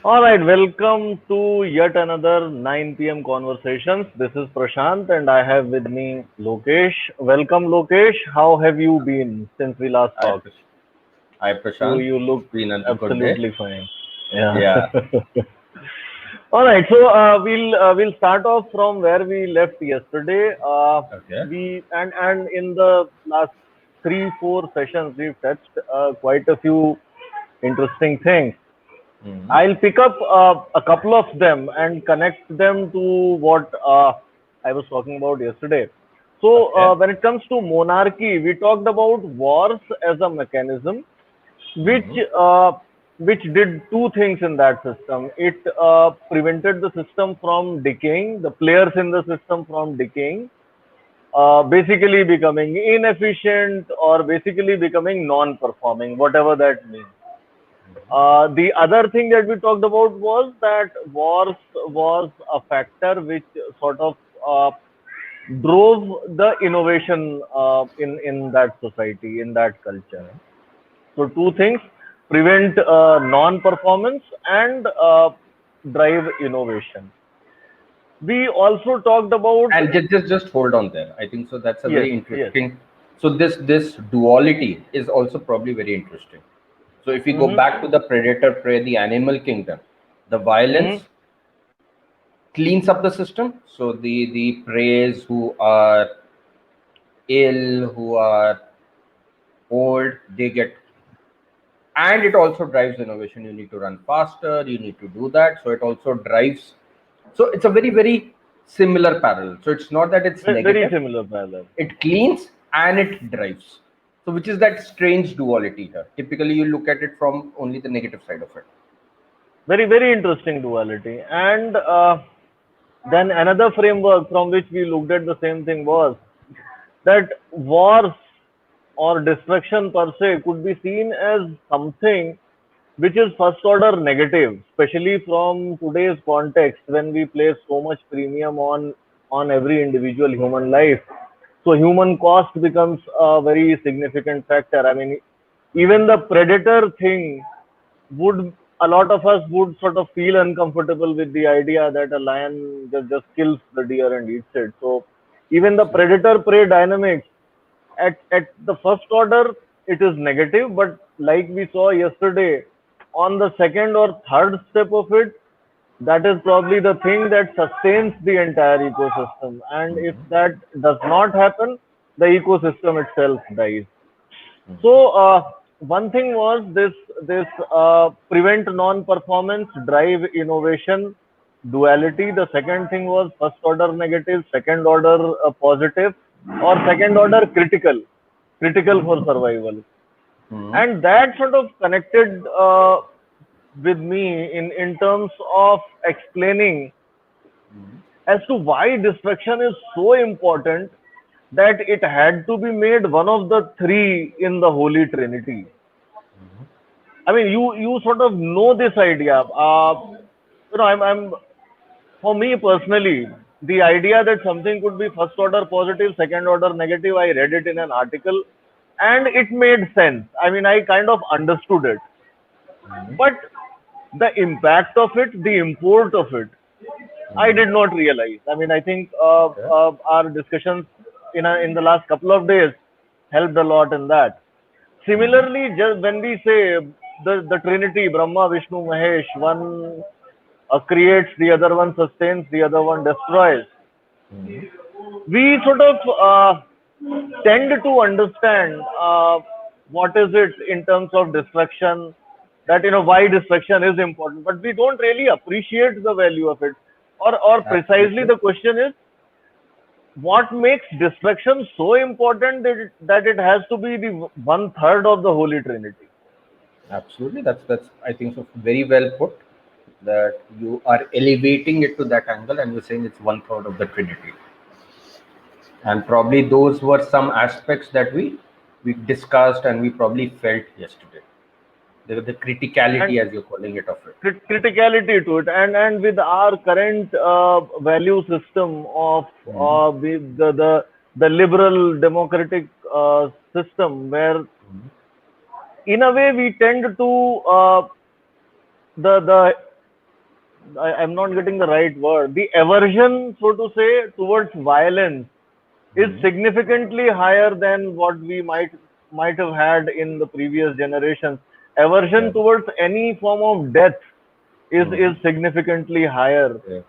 All right, welcome to yet another 9 p.m. conversations. This is Prashant and I have with me Lokesh. Welcome, Lokesh. How have you been since we last Hi, talked? Hi You Prashant. you It's look been a good day. absolutely fine. Yeah. Yeah. All right, so we'll start off from where we left yesterday. Okay. We and in the last 3 4 sessions we've touched quite a few interesting things. Hmm. I'll pick up a couple of them and connect them to what I was talking about yesterday. So, Okay. when it comes to monarchy, we talked about wars as a mechanism, which Hmm. uh, which did two things in that system. It prevented the system from decaying, the players in the system from decaying, basically becoming inefficient or basically becoming non-performing, whatever that means. The other thing that we talked about was that wars was a factor which sort of uh, drove the innovation in that society, in that culture. So two things: prevent non-performance and drive innovation. We also talked about And just hold on there. I think so. That's a yes, very yes, interesting. So this duality is also probably very interesting. So if we go mm-hmm, back to the predator prey, the animal kingdom, the mm-hmm, violence cleans up the system. So the preys who are ill, who are old, they get, and it also drives innovation. You need to run faster, you need to do that, so it also drives. So it's a very similar parallel. So it's not that it's very negative, similar parallel. it cleans and it drives. So which is that strange duality here. Typically you look at it from only the negative side of it. Very interesting duality. And then another framework from which we looked at the same thing was that wars or destruction per se could be seen as something which is first order negative, especially from today's context when we place so much premium on every individual human life. So human cost becomes a very significant factor. I mean, even the predator thing would a lot of us would sort of feel uncomfortable with the idea that a lion just kills the deer and eats it. So even the Absolutely. predator prey dynamics at the first order it is negative, but like we saw yesterday, on the second or third step of it, that is probably the thing that sustains the entire ecosystem. And if Mhm. that does not happen, the ecosystem itself dies. Mhm. So one thing was this prevent non-performance, drive innovation duality. The second thing was first order negative, second order positive, or second order critical for survival. Mhm. And that sort of connected with me in terms of explaining Mhm. as to why destruction is so important that it had to be made one of the three in the Holy Trinity. I mean, you sort of know this idea. I'm for me personally, the idea that something could be first order positive, second order negative. I read it in an article, and it made sense. I mean, I kind of understood it, Mhm. but the impact of it, the import of it, I Mhm. did not realize. I mean, I think Okay. our discussions in the last couple of days helped a lot in that. Mhm. Similarly, just when we say the Trinity, Brahma, Vishnu, Mahesh, one creates, the other one sustains, the other one destroys. Mhm. We sort of tend to understand what is it in terms of destruction, that why destruction is important, but we don't really appreciate the value of it. Or precisely Absolutely. the question is, what makes destruction so important that it has to be the one third of the Holy Trinity? Absolutely. That's I think so very well put. That you are elevating it to that angle and you're saying it's one third of the Trinity. And probably those were some aspects that we discussed and we probably felt yesterday. The And criticality, as you're calling it, of it. criticality to it, and with our current value system of Mhm. the liberal democratic system, where in a way we tend to the I'm not getting the right word. The aversion, so to say, towards violence is significantly higher than what we might have had in the previous generations. Yeah. Aversion towards any form of death is Mhm. significantly higher. Yeah.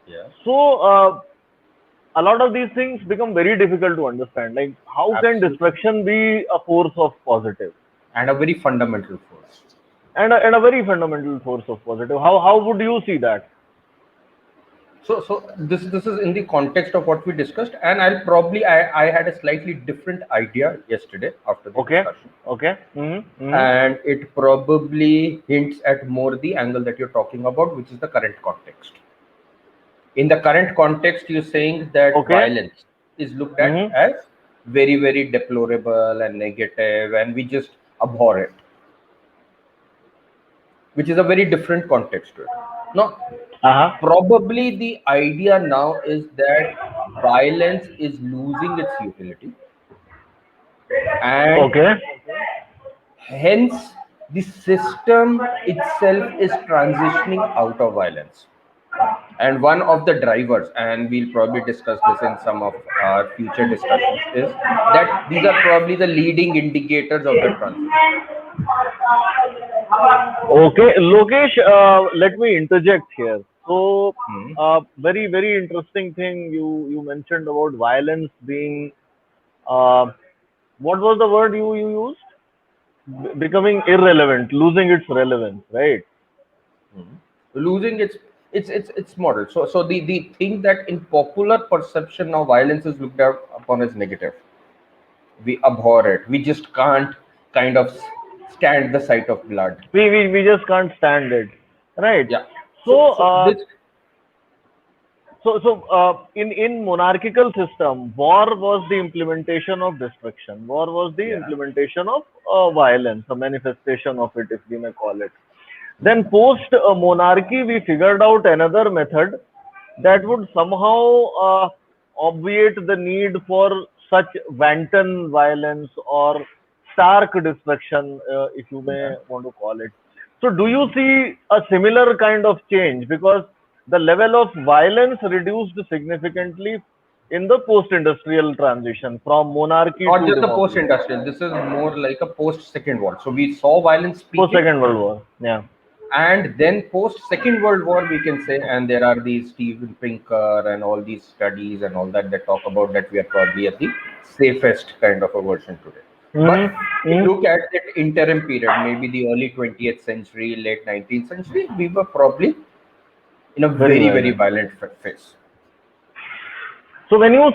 Yeah. So a lot of these things become very difficult to understand. Like, how can Absolutely. destruction be a force of positive, And a very fundamental force. and a very fundamental force of positive? How would you see that? So this is in the context of what we discussed, and I had a slightly different idea yesterday after the Okay, discussion, okay, mm-hmm. Mm-hmm. and it probably hints at more the angle that you're talking about, which is the current context. In the current context, you're saying that Okay, violence is looked at mm-hmm. as very, very deplorable and negative, and we just abhor it, which is a very different context to it. Now, Uh-huh. probably the idea now is that violence is losing its utility, and Okay. hence the system itself is transitioning out of violence. And one of the drivers, and we'll probably discuss this in some of our future discussions, is that these are probably the leading indicators of the transition. Okay, Lokesh, let me interject here. So, Hmm. very, very interesting thing you mentioned about violence being, uh, what was the word you used? Becoming irrelevant, losing its relevance, right? Losing its model. So the thing that in popular perception now violence is looked upon as negative. We abhor it. We just can't kind of stand the sight of blood. We just can't stand it, right? Yeah. So So, so this. in monarchical system, war was the implementation of destruction. War was the Yeah. implementation of violence, a manifestation of it, if we may call it. Then Mhm. post monarchy, we figured out another method that would somehow obviate the need for such wanton violence or stark destruction, if you Yeah. may want to call it. So, do you see a similar kind of change? Because the level of violence reduced significantly in the post-industrial transition from monarchy Not to just the democracy, post-industrial. This is more like a post-Second War. So we saw violence peaking, post-Second World War. Yeah. and then post-Second World War, we can say, and there are these Steven Pinker and all these studies and all that talk about that we are probably at the safest kind of a version today. But Mm-hmm. if you Mm-hmm. look at that interim period, maybe the early 20th century, late 19th century, we were probably in a Very very, very violent. violent phase. So when you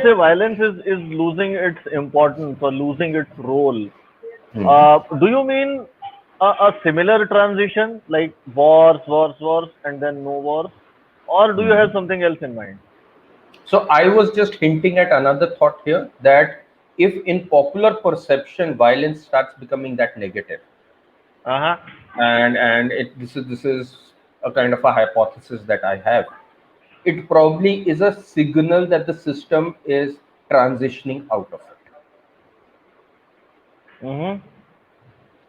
say violence is losing its importance or losing its role, Mhm. do you mean a similar transition like wars, and then no wars, or do you have Mhm. something else in mind? So I was just hinting at another thought here that if in popular perception violence starts becoming that negative, Uh huh. and this is a kind of a hypothesis that I have, it probably is a signal that the system is transitioning out of it. Mm-hmm.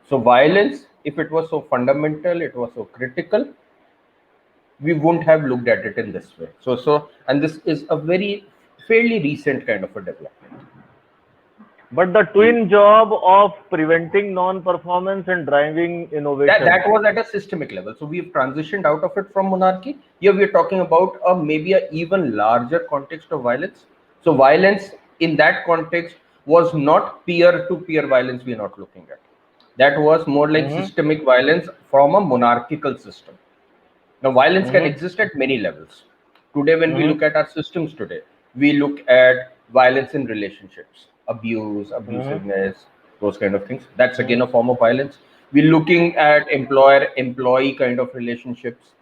So violence, if it was so fundamental, it was so critical, we wouldn't have looked at it in this way. And this is a very fairly recent kind of a development. But the twin job of preventing non-performance and driving That innovation. was at a systemic level. So we've transitioned out of it from monarchy. Here we're talking about a maybe a even larger context of violence. So violence in that context was not peer-to-peer violence we're not looking at. That was more like Mm-hmm. systemic violence from a monarchical system. Now, violence can Mm-hmm. exist at many levels. Today, when we Mm-hmm. look at our systems today, we look at violence in relationships, abuse, Mm-hmm. abusiveness, those kind of things. That's again Mm-hmm. a form of violence. We're looking at employer-employee kind of relationships,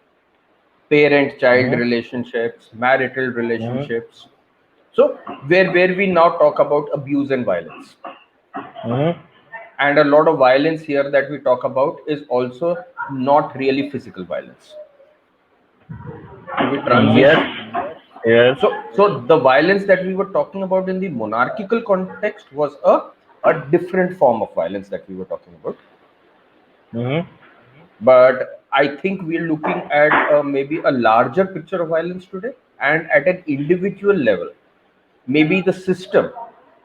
parent-child Mm-hmm. relationships, marital Mm-hmm. relationships. So, where we now talk about abuse and violence, Mm-hmm. and a lot of violence here that we talk about is also not really physical violence. So we Yes. transition. Yes. So the violence that we were talking about in the monarchical context was a different form of violence that we were talking about. Mm-hmm. But I think we're looking at maybe a larger picture of violence today, and at an individual level, maybe the system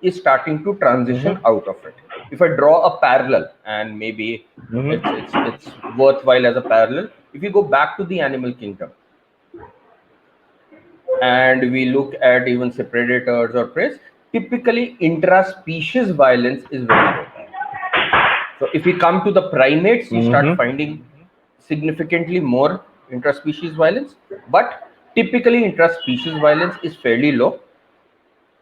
is starting to transition Mm-hmm. out of it. If I draw a parallel, and maybe it's worthwhile as a parallel, if you go back to the animal kingdom and we look at even say predators or prey, typically intra-species violence is very low. So if we come to the primates, you start Mm-hmm. finding significantly more intra-species violence, but typically intra-species violence is fairly low,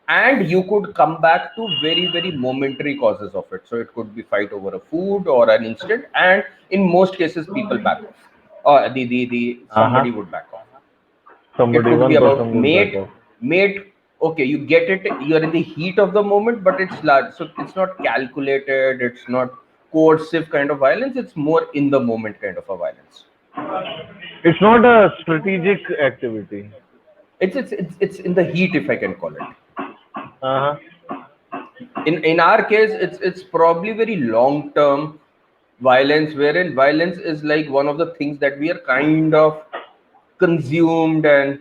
and you could come back to very momentary causes of it. So it could be fight over a food or an incident, and in most cases people back off, or the Uh-huh. somebody would back off. It Somebody, could be one about person would back mate, off. mate. Okay, you get it, you're in the heat of the moment, but it's large, so it's not calculated, it's not coercive kind of violence, it's more in the moment kind of a violence. It's not a strategic activity. It's in the heat, if I can call it. Uh-huh. In our case, it's probably very long term violence, wherein violence is like one of the things that we are kind of consumed and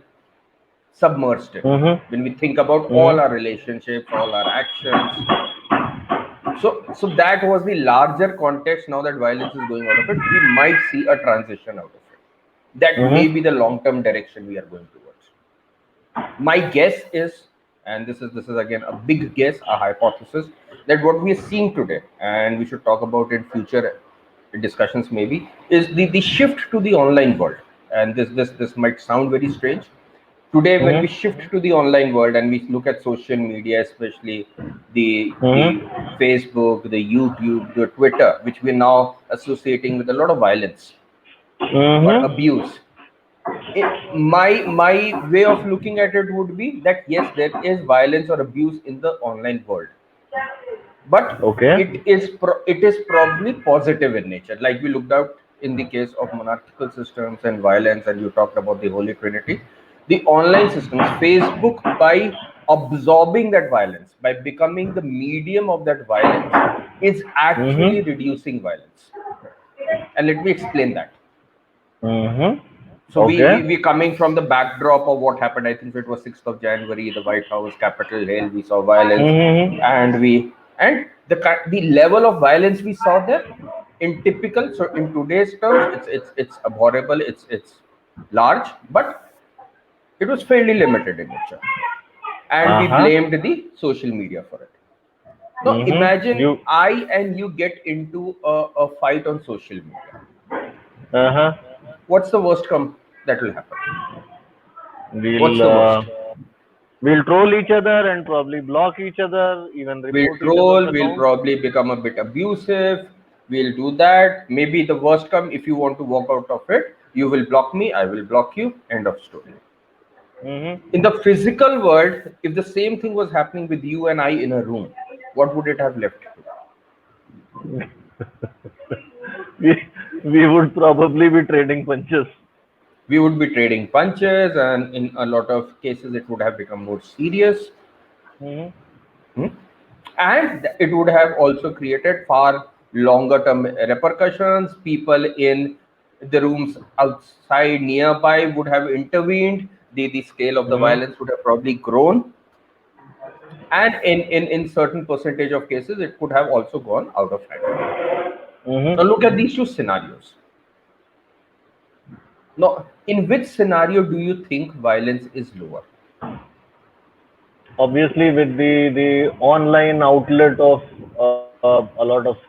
submerged in Mm-hmm. when we think about all Mm-hmm. our relationships, all our actions. So that was the larger context. Now that violence is going out of it, we might see a transition out of it. That may Mm-hmm. be the long term direction we are going towards. My guess is, and this is again a big guess, a hypothesis, that what we are seeing today, and we should talk about in future discussions maybe, is the shift to the online world. And this might sound very strange. Today, when we Mm-hmm. shift to the online world and we look at social media, especially the Mm-hmm. Facebook, the YouTube, the Twitter, which we're now associating with a lot of violence or Mm-hmm. abuse, my way of looking at it would be that yes, there is violence or abuse in the online world, but Okay. it is probably positive in nature. Like we looked out in the case of monarchical systems and violence, and you talked about the Holy Trinity. The online systems, Facebook, by absorbing that violence, by becoming the medium of that violence, is actually Mm-hmm. reducing violence. And let me explain that. Mm-hmm. So Okay. we coming from the backdrop of what happened. I think it was 6th of January, the White House, Capitol Hill. We saw violence, Mm-hmm. and the level of violence we saw there in typical. So in today's terms, it's abhorrible. It's large, but it was fairly limited in nature, and we Uh-huh. blamed the social media for it. Now Mm-hmm. imagine You. I and you get into a fight on social media. Uh-huh. What's the worst come that will happen? What's We'll the worst? we'll troll each other and probably block each other, even We'll report each other's troll, we'll accounts. probably become a bit abusive, we'll do that. Maybe the worst come, if you want to walk out of it, you will block me, I will block you, end of story. Mm-hmm. In the physical world, if the same thing was happening with you and I in a room, what would it have left to? we we would probably be trading punches. We would be trading punches, and in a lot of cases, it would have become more serious. Mm-hmm. Hmm? And it would have also created far longer term repercussions. People in the rooms outside nearby would have intervened. The scale of the Mm-hmm. violence would have probably grown, and in certain percentage of cases it could have also gone out of hand. Now Mm-hmm. look at these two scenarios. Now, in which scenario do you think violence is lower? Obviously, with the online outlet of a lot of steam.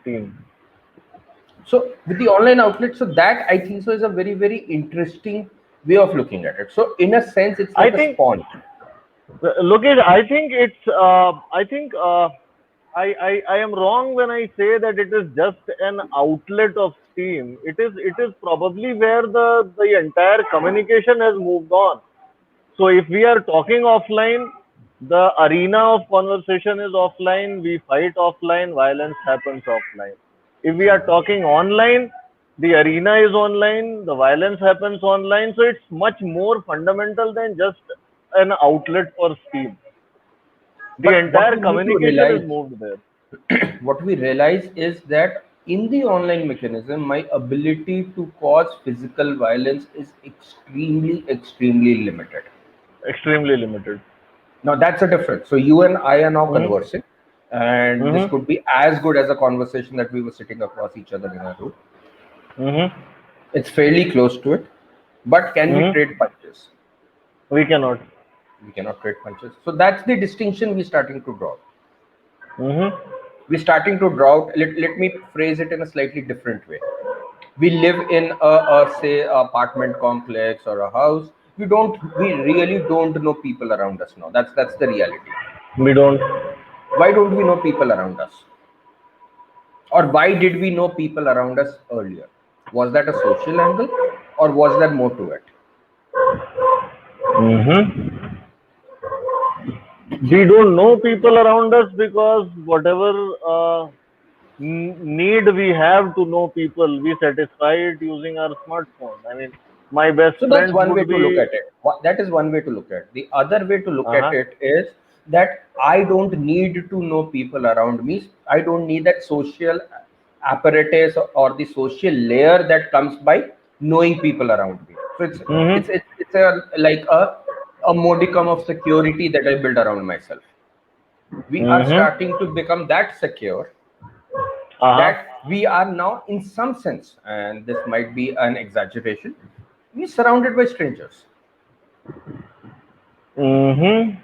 So with the online outlet, so that I think so is a very interesting way of looking at it. So in a sense, it's I like a think. sponge. Look at. I think it's. I think. I am wrong when I say that it is just an outlet of steam. It is probably where the entire communication has moved on. So if we are talking offline, the arena of conversation is offline. We fight offline. Violence happens offline. If we are talking online, the arena is online. The violence happens online. So it's much more fundamental than just an outlet for steam. The But what entire we need to communication is realize, moved there. what we realize is that in the online mechanism, my ability to cause physical violence is extremely limited. Extremely limited. Now that's a difference. So you and I are now Mm-hmm. conversing, and this Mm-hmm. could be as good as a conversation that we were sitting across each other in a room. Mm-hmm. It's fairly close to it, but can we Mm-hmm. trade punches? We cannot. We cannot trade punches. So that's the distinction we're starting to draw. Mm-hmm. We're starting to draw out. Let me phrase it in a slightly different way. We live in a say apartment complex or a house. We really don't know people around us now. That's the reality. We don't. Why don't we know people around us? Or why did we know people around us earlier? Was that a social angle, or was there more to it? Mm-hmm. We don't know people around us because whatever need we have to know people, we satisfy it using our smartphone. I mean, my best So that's friends one way would to look be. at it. That is one way to look at it. The other way to look at Uh-huh. it is that I don't need to know people around me. I don't need that social apparatus or the social layer that comes by knowing people around me. So Mm-hmm. it's a like a modicum of security that I build around myself. We are Mm-hmm. starting to become that secure Uh-huh. that we are now, in some sense, and this might be an exaggeration, we're surrounded by strangers. Mm-hmm.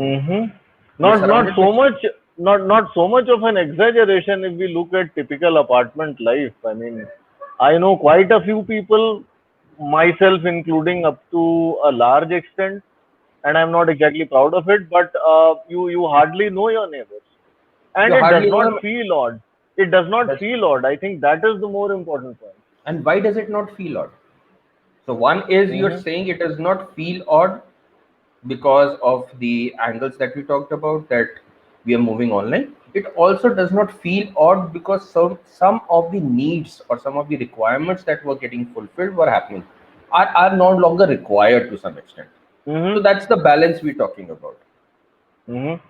Mm-hmm. We're Not surrounded by so much. Not so much of an exaggeration if we look at typical apartment life. I mean, I know quite a few people, myself including, up to a large extent, and I'm not exactly proud of it. But you hardly know your neighbors, and you it does hardly know not him. feel odd. It does not That's feel odd. I think that is the more important point. and why does it not feel odd? So one is you're Mm-hmm. saying it does not feel odd because of the angles that we talked about, that we are moving online. It also does not feel odd because some of the needs or some of the requirements that were getting fulfilled were happening are no longer required to some extent. So Mm-hmm. that's the balance we're talking about. Mm-hmm.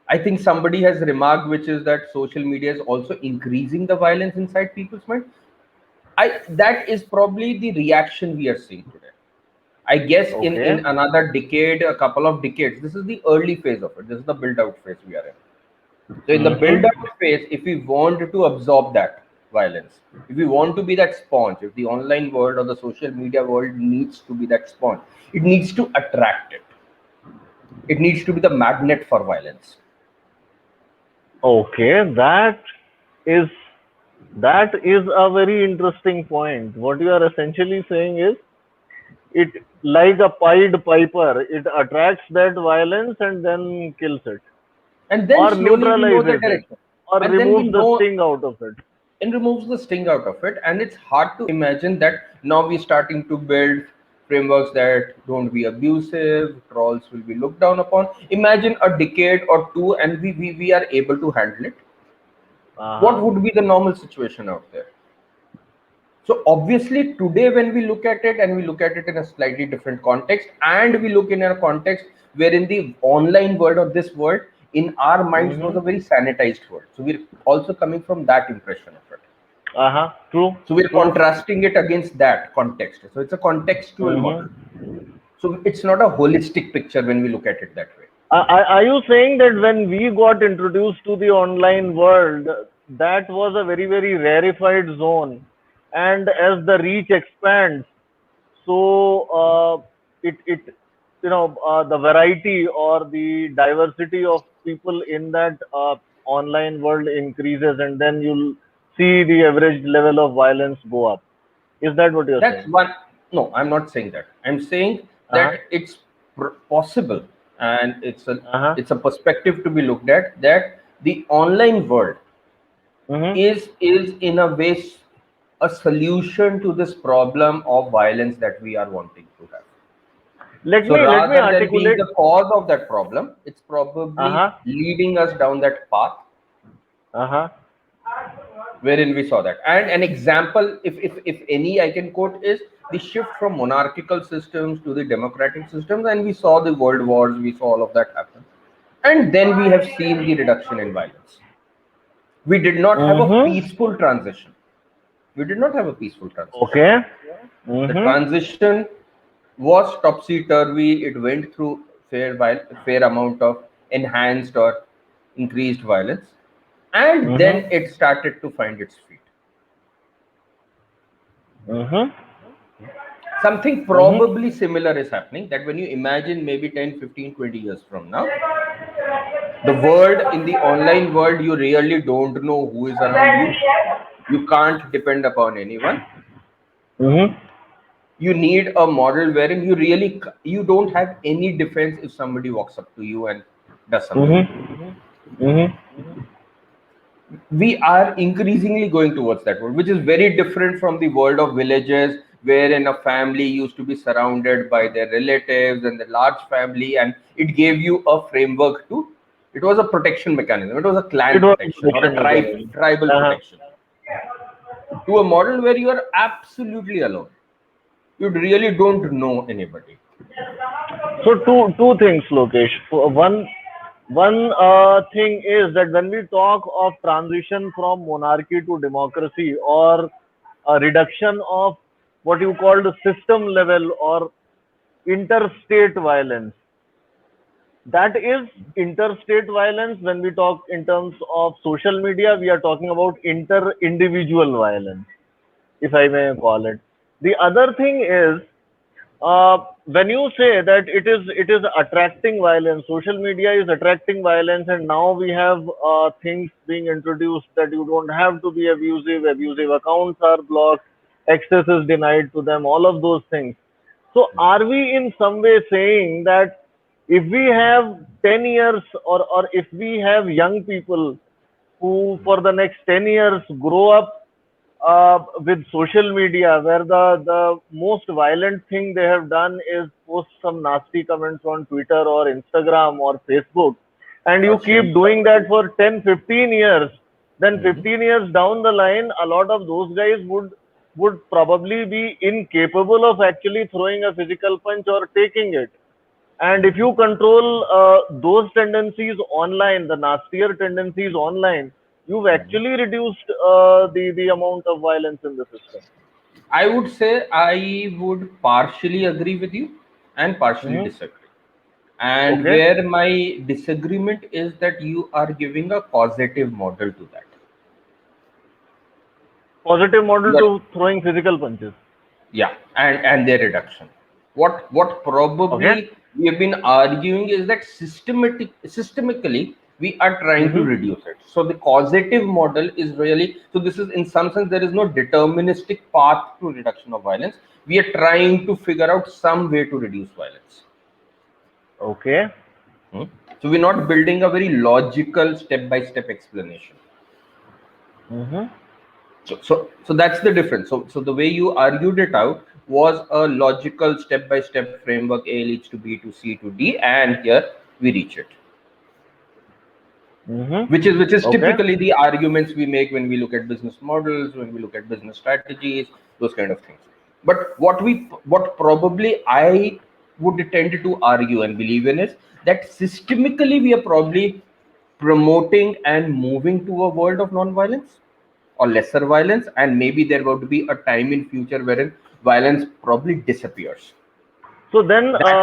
I think somebody has remarked, which is that social media is also increasing the violence inside people's mind. I That is probably the reaction we are seeing today. I guess in Okay. another decade, a couple of decades, this is the early phase of it. This is the build out phase we are in. So in the build Mm-hmm. out phase, if we want to absorb that violence, if we want to be that sponge, if the online world or the social media world needs to be that sponge, it needs to attract it. It needs to be the magnet for violence. Okay. Is that is a very interesting point. What you are essentially saying is, it, like a Pied Piper, it attracts that violence and then kills it, And then or slowly we know the neutralizes it, direction. or And then we removes the know sting out of it. and removes the sting out of it. And it's hard to imagine that now we're starting to build frameworks that don't be abusive, trolls will be looked down upon. Imagine a decade or two and we are able to handle it. What Uh-huh. would be the normal situation out there? So obviously today when we look at it, and we look at it in a slightly different context, and we look in a context wherein the online world or this world in our minds was Mm-hmm. a very sanitized world. So we're also coming from that impression of it. Uh-huh. True. So we're True. contrasting it against that context. So it's a contextual model. Mm-hmm. So it's not a holistic picture when we look at it that way. Are you saying that when we got introduced to the online world, that was a very, very rarefied zone, and as the reach expands, so it the variety or the diversity of people in that online world increases, and then you'll see the average level of violence go up. Is that what you're That's saying? one. No, I'm not saying that. I'm saying that Uh-huh. it's possible, and Uh-huh. it's a perspective to be looked at, that the online world Mm-hmm. is in a way a solution to this problem of violence that we are wanting to have. So Let me rather than being articulate. the cause of that problem, it's probably Uh-huh. leading us down that path Uh-huh. wherein we saw that. And an example, if any, I can quote, is the shift from monarchical systems to the democratic systems, and we saw the world wars, we saw all of that happen, and then we have seen the reduction in violence. We did not have a Mm-hmm. peaceful transition. We did not have a peaceful transition. Okay. The Mm-hmm. transition was topsy turvy. It went through fair amount of enhanced or increased violence, and then Mm-hmm. it started to find its feet. Mm-hmm. Something Mm-hmm. probably similar is happening, that when you imagine maybe 10, 15, 20 years from now, the world, in the online world, you really don't know who is around you. You can't depend upon anyone. Mm-hmm. You need a model wherein you don't have any defense if somebody walks up to you and does something to you. Mm-hmm. Mm-hmm. We are increasingly going towards that world, which is very different from the world of villages, wherein a family used to be surrounded by their relatives and the large family, and it gave you a framework to. It was a protection mechanism. It was a It clan was a protection or a prediction mechanism. tribal Uh-huh. protection. To a model where you are absolutely alone. You really don't know anybody. So two things, Lokesh. One thing is that when we talk of transition from monarchy to democracy, or a reduction of what you call the system level or interstate violence, that is interstate violence. When we talk in terms of social media, we are talking about inter individual violence, if I may call it. The other thing is, when you say that it is attracting violence, social media is attracting violence, and now we have things being introduced that you don't have to be abusive. Abusive accounts are blocked, access is denied to them. All of those things. So, are we in some way saying that if we have 10 years, or if we have young people who for the next 10 years grow up with social media, where the most violent thing they have done is post some nasty comments on Twitter or Instagram or Facebook, and you Gotcha. keep doing that for 10, 15 years, then Mhm. 15 years down the line, a lot of those guys would probably be incapable of actually throwing a physical punch or taking it. And if you control those tendencies online, the nastier tendencies online, you've actually reduced the amount of violence in the system. I would say I would partially agree with you and partially Hmm. disagree. And Okay. where my disagreement is that you are giving a causative model to that. Positive model You are, to throwing physical punches. yeah, and their reduction. What Okay. probably we have been arguing is that systemically we are trying to Hmm. reduce it. So the causative model is really, so this is, in some sense, there is no deterministic path to reduction of violence. We are trying to figure out some way to reduce violence. Okay. Hmm? So we're not building a very logical step-by-step explanation. Hmm. So that's the difference. So the way you argued it out was a logical step-by-step framework. A leads to B to C to D, and here we reach it. Hmm. Which is Okay. typically the arguments we make when we look at business models, when we look at business strategies, those kind of things. But what probably I would tend to argue and believe in is that systemically we are probably promoting and moving to a world of non-violence or lesser violence, and maybe there would be a time in future wherein violence probably disappears. So then That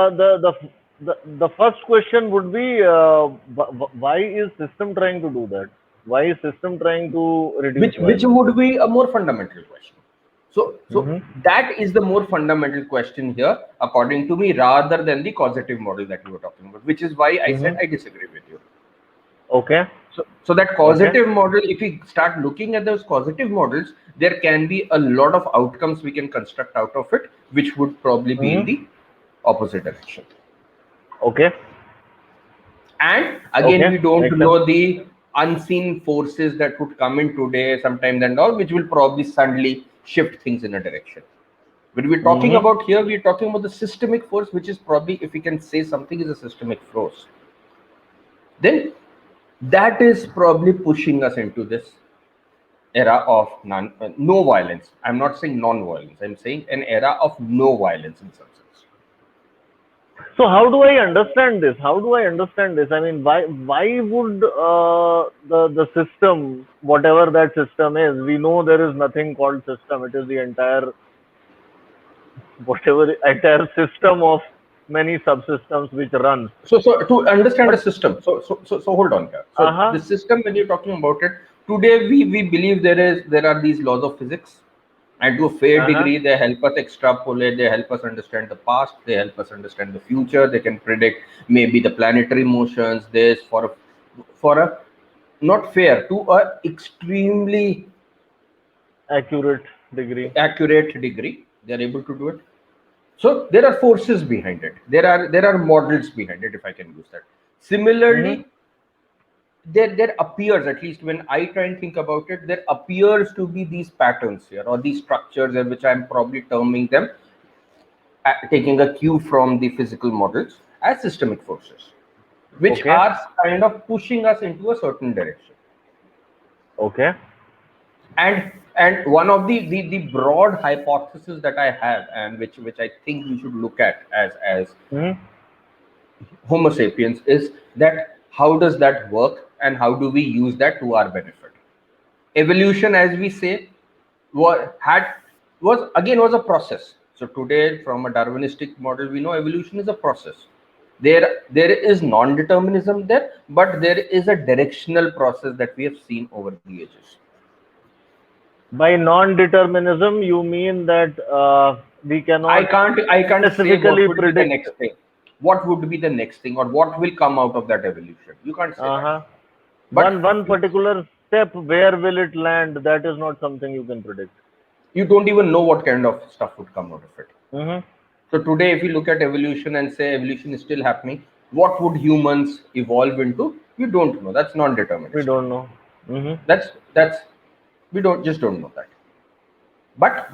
the first question would be, why is system trying to do that? Why is system trying to reduce which violence? would be a more fundamental question. So Hmm. that is the more fundamental question here, according to me, rather than the causative model that you were talking about, which is why I said Hmm. I disagree with you. Okay. So that Okay. causative model, if we start looking at those causative models, there can be a lot of outcomes we can construct out of it, which would probably be in Hmm. the opposite direction. Okay. And again, Okay. we don't Makes sense. know the unseen forces that would come in today, sometimes and all, which will probably suddenly shift things in a direction. When we're talking Hmm. about here, we're talking about the systemic force, which is probably, if we can say something is a systemic force, then that is probably pushing us into this era of no violence. I'm not saying non-violence. I'm saying an era of no violence in some sense. So how do I understand this? How do I understand this? I mean, why would the system, whatever that system is, we know there is nothing called system. It is the entire whatever entire system of many subsystems which runs. So to understand the But system, so hold on here. So the uh-huh, system, when you're talking about it today, we believe there are these laws of physics, and to a fair uh-huh. degree they help us extrapolate, they help us understand the past, they help us understand the future, they can predict maybe the planetary motions, this for a not fair to a extremely Accurate degree. accurate degree, they're able to do it. So there are forces behind it, there are models behind it, if I can use that. Mm-hmm. Similarly, there appears, at least when I try and think about it, there appears to be these patterns here, or these structures, in which I'm probably terming them, taking a cue from the physical models, as systemic forces, which Okay. are kind of pushing us into a certain direction. Okay. And one of the broad hypotheses that I have, and which I think we should look at as Mm-hmm. Homo sapiens, is that how does that work, and how do we use that to our benefit? Evolution, as we say, was a process. So today, from a Darwinistic model, we know evolution is a process. There is non-determinism there, but there is a directional process that we have seen over the ages. By non-determinism, you mean that we I cannot can't I can't say what specifically would be the predict. next thing, what would be the next thing, or what will come out of that evolution. You can't say that. Uh-huh. One But one particular step, where will it land? That is not something you can predict. you don't even know what kind of stuff would come out of it. Mm-hmm. So today, if you look at evolution and say evolution is still happening, what would humans evolve into? You don't know. That's We non-deterministic. don't know. Mm-hmm. That's we don't know that. But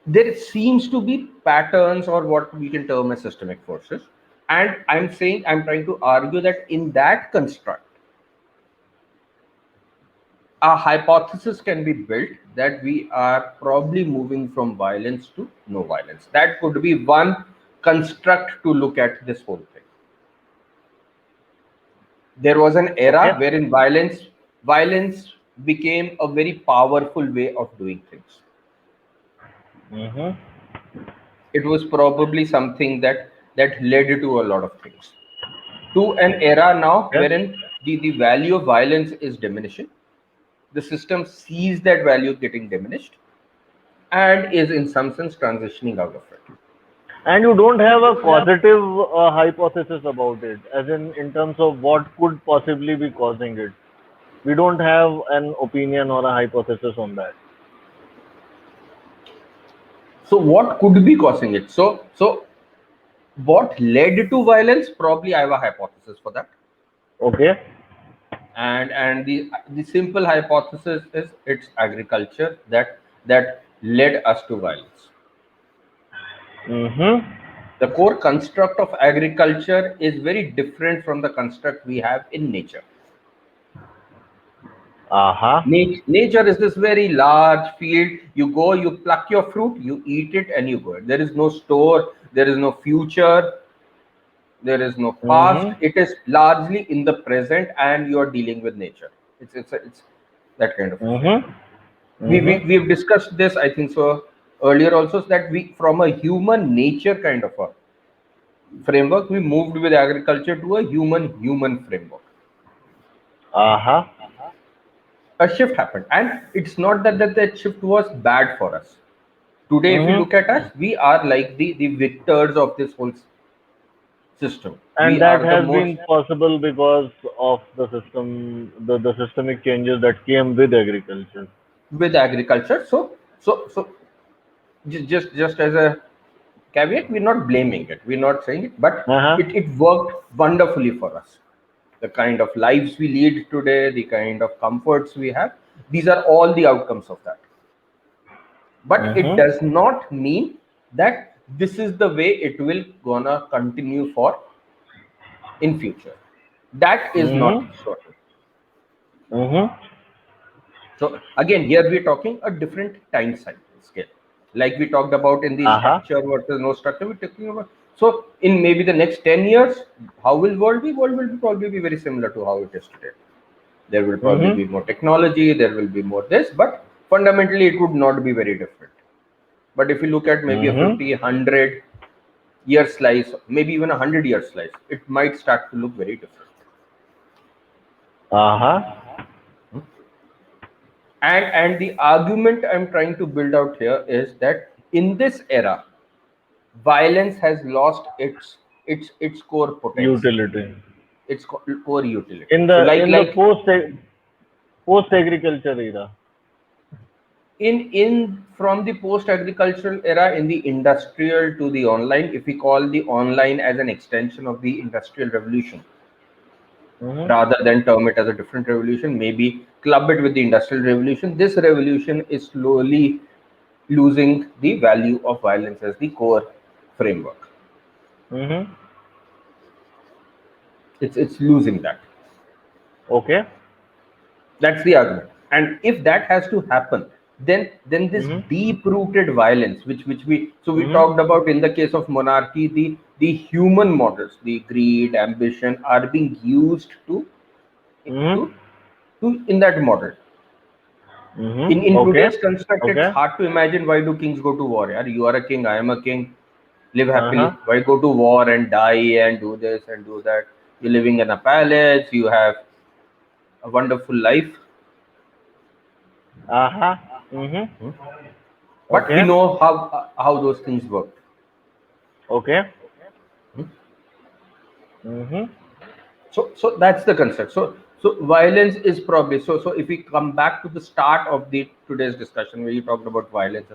there seems to be patterns, or what we can term as systemic forces. And I'm trying to argue that in that construct, a hypothesis can be built that we are probably moving from violence to no violence. That could be one construct to look at this whole thing. There was an Okay. era wherein violence became a very powerful way of doing things. Mm-hmm. It was probably something that led to a lot of things, to an era now Okay. wherein the value of violence is diminishing. The system sees that value getting diminished, and is in some sense transitioning out of it. And you don't have We a don't have positive hypothesis about it, as in terms of what could possibly be causing it. We don't have an opinion or a hypothesis on that. So what could be causing it? So what led to violence? Probably I have a hypothesis for that. Okay. And the simple hypothesis is it's agriculture that led us to violence. Mm-hmm. The core construct of agriculture is very different from the construct we have in nature. Uh-huh. Nature is this very large field. You go, you pluck your fruit, you eat it, and you go. There is no store, there is no future, there is no past. Mm-hmm. It is largely in the present, and you are dealing with nature. It's that kind of a thing. Mm-hmm. We've discussed this, I think so, earlier also, that we, from a human nature kind of a framework, we moved with agriculture to a human framework. Uh-huh. A shift happened, and it's not that shift was bad for us. Today, if you Mm-hmm. look at us, we are like the victors of this whole system. And We that are the has most been possible because of the system, the systemic changes that came with agriculture. with agriculture. So just as a caveat, we're not blaming it, we're not saying it, but Uh-huh. it worked wonderfully for us. The kind of lives we lead today, the kind of comforts we have, these are all the outcomes of that. But it Mm-hmm. does not mean that this is the way it will gonna continue for in future. That is not Mm-hmm. certain. Mm-hmm. So again, here we're talking a different time cycle scale. Like we talked about in the Uh-huh. structure versus no structure, we're talking about. So in maybe the next 10 years, how will world be? World will probably be very similar to how it is today. There will probably be more technology, there will be more this, but fundamentally it would not be very different. But if you look at maybe a 50, 100 year slice, maybe even a 100-year slice, it might start to look very different. And the argument I'm trying to build out here is that in this era, violence has lost its core potency, Utility. its core utility. In So the like post agriculture era. in from the post agricultural era, in the industrial to the online, if we call the online as an extension of the industrial revolution, rather than term it as a different revolution, maybe club it with the industrial revolution, this revolution is slowly losing the value of violence as the core framework. It's losing that. Okay. That's the argument. And if that has to happen, then this deep rooted violence, which we talked about in the case of monarchy, the human models, the greed, ambition, are being used to in that model. In Okay. today's construct, it's Okay. hard to imagine why do kings go to war. Yeah? You are a king, I am a king, live happily. Why go to war and die and do this and do that? You're living in a palace, you have a wonderful life. But we Okay. know how those things work. Okay. So that's the concept. So violence is probably so if we come back to the start of the today's discussion where you talked about violence,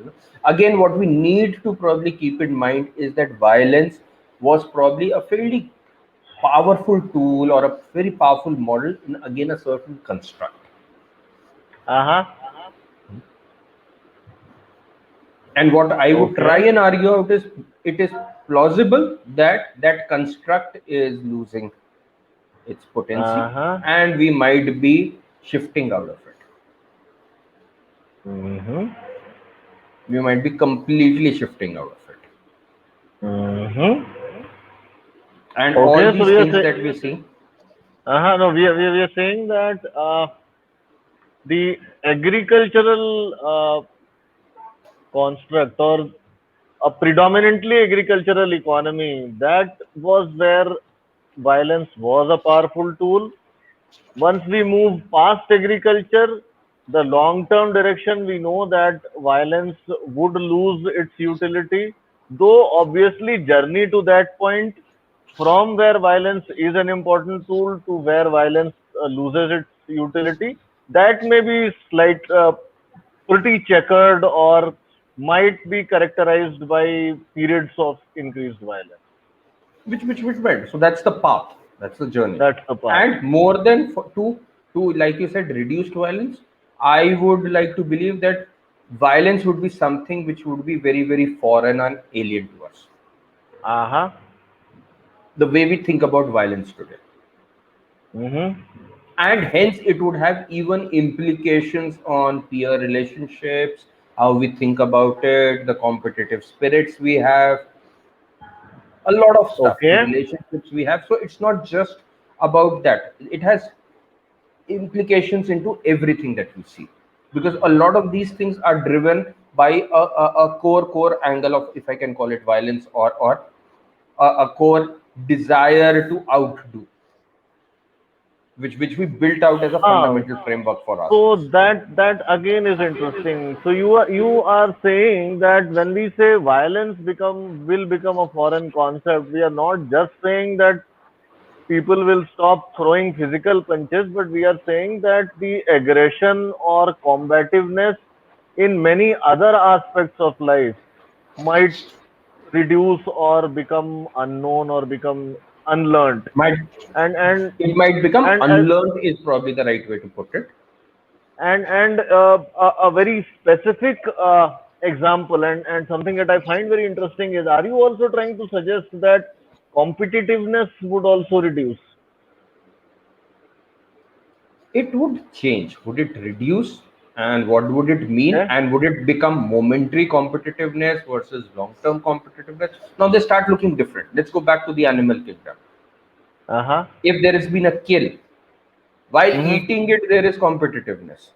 again what we need to probably keep in mind is that violence was probably a fairly powerful tool or a very powerful model in again a certain construct. And what I would try and argue out is it is plausible that that construct is losing its potency and we might be shifting out of it. We might be completely shifting out of it. And all these things that we see. No, we are saying that the agricultural construct or a predominantly agricultural economy, that was where violence was a powerful tool. Once we move past agriculture, the long term direction, we know that violence would lose its utility, though obviously journey to that point from where violence is an important tool to where violence loses its utility, that may be pretty checkered or might be characterized by periods of increased violence. Which meant so that's the path, that's the journey. That's the path. And more than to like you said, reduced violence, I would like to believe that violence would be something which would be very, very foreign and alien to us. The way we think about violence today. And hence it would have even implications on peer relationships, how we think about it, the competitive spirits we have, a lot of stuff, the relationships we have. So it's not just about that, it has implications into everything that we see, because a lot of these things are driven by a core angle of, if I can call it, violence or a core desire to outdo, which we built out as a fundamental framework for us. So that again is interesting. So you are saying that when we say violence will become a foreign concept, we are not just saying that people will stop throwing physical punches, but we are saying that the aggression or combativeness in many other aspects of life might reduce or become unknown or become unlearned. And it might become unlearned is probably the right way to put it. And a very specific example and something that I find very interesting is, are you also trying to suggest that competitiveness would also reduce? It would change. Would it reduce? And what would it mean? Okay. And would it become momentary competitiveness versus long-term competitiveness? Now they start looking different. Let's go back to the animal kingdom. Uh-huh. If there has been a kill, while Mm-hmm. eating it, there is competitiveness.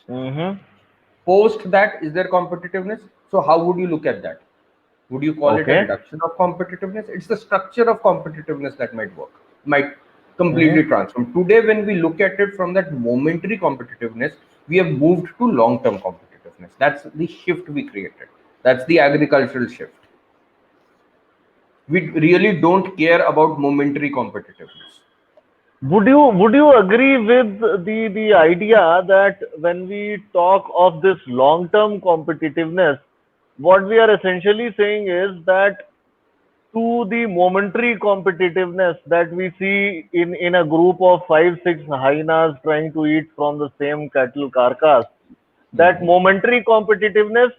Mm-hmm. Post that, is there competitiveness? So how would you look at that? Would you call it a Okay. reduction of competitiveness? It's the structure of competitiveness that might work, might completely Mm-hmm. transform. Today, when we look at it from that momentary competitiveness, we have moved to long-term competitiveness. That's the shift we created. That's the agricultural shift. We really don't care about momentary competitiveness. Would you agree with the idea that when we talk of this long term competitiveness, what we are essentially saying is that to the momentary competitiveness that we see in a group of 5 6 hyenas trying to eat from the same cattle carcass, that Mhm. momentary competitiveness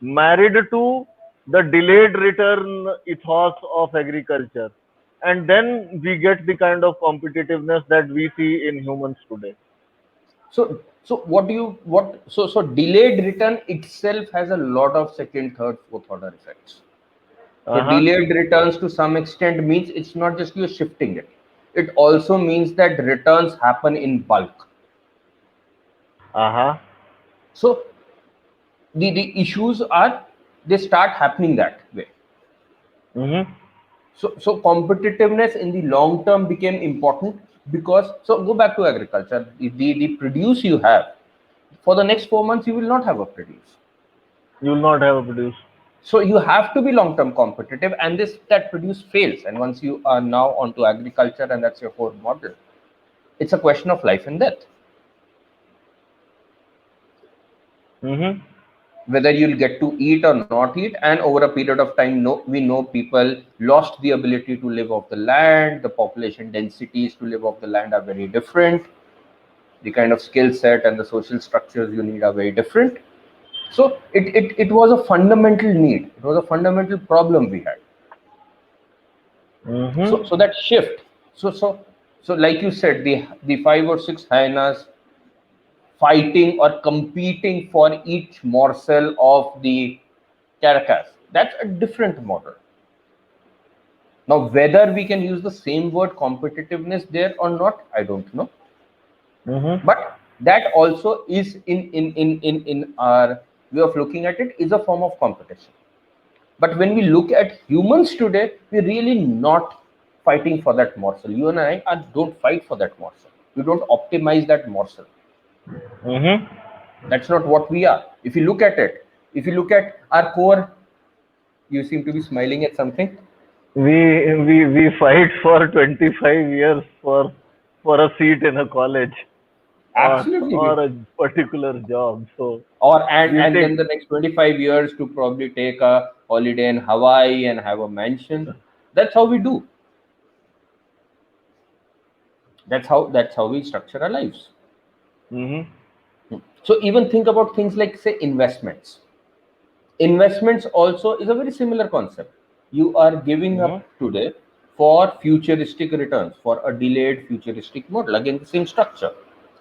married to the delayed return ethos of agriculture, and then we get the kind of competitiveness that we see in humans today. So what do you what so delayed return itself has a lot of second, third, fourth order effects. So Uh-huh. delayed returns to some extent means it's not just you're shifting it. It also means that returns happen in bulk. Uh-huh. So the issues are they start happening that way. Mm-hmm. So competitiveness in the long term became important because so go back to agriculture. The produce you have for the next 4 months you will not have a produce. You will not have a produce. So you have to be long term competitive, and this that produce fails. And once you are now onto agriculture and that's your core model, it's a question of life and death. Mm-hmm. Whether you'll get to eat or not eat, and over a period of time we know people lost the ability to live off the land. The population densities to live off the land are very different. The kind of skill set and the social structures you need are very different. So it was a fundamental need, it was a fundamental problem we had. Mm-hmm. So that shift, so like you said, the 5 or 6 hyenas fighting or competing for each morsel of the carcass. That's a different model. Now, whether we can use the same word competitiveness there or not, I don't know. Mm-hmm. But that also is in our way of looking at it is a form of competition. But when we look at humans today, we're really not fighting for that morsel. You and I don't fight for that morsel. We don't optimize that morsel. Mm-hmm. That's not what we are. If you look at it, if you look at our core, you seem to be smiling at something. We fight for 25 years for a seat in a college, or Absolutely. a particular job. So Or we and take. then the next 25 years to probably take a holiday in Hawaii and have a mansion. That's how we do. That's how we structure our lives. Mm-hmm. So even think about things like say investments. Investments also is a very similar concept. You are giving Mm-hmm. up today for futuristic returns, for a delayed futuristic model. Again, the same structure.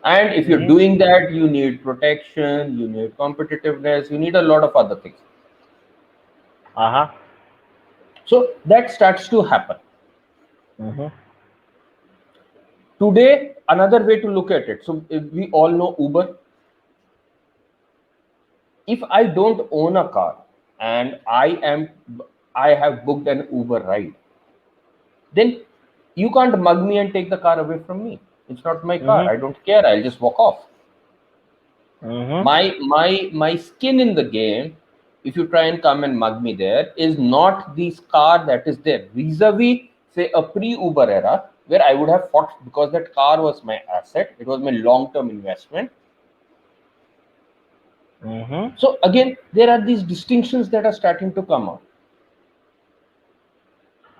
And if you're Mm-hmm. doing that, you need protection, you need competitiveness, you need a lot of other things. Uh-huh. So that starts to happen. Mm-hmm. Today, another way to look at it. So if we all know Uber. If I don't own a car and I have booked an Uber ride, then you can't mug me and take the car away from me. It's not my car. Mm-hmm. I don't care. I'll just walk off. Mm-hmm. My skin in the game, if you try and come and mug me there, is not this car that is there. Vis-a-vis, say a pre-Uber era, where I would have fought because that car was my asset. It was my long-term investment. Mm-hmm. So again, there are these distinctions that are starting to come out.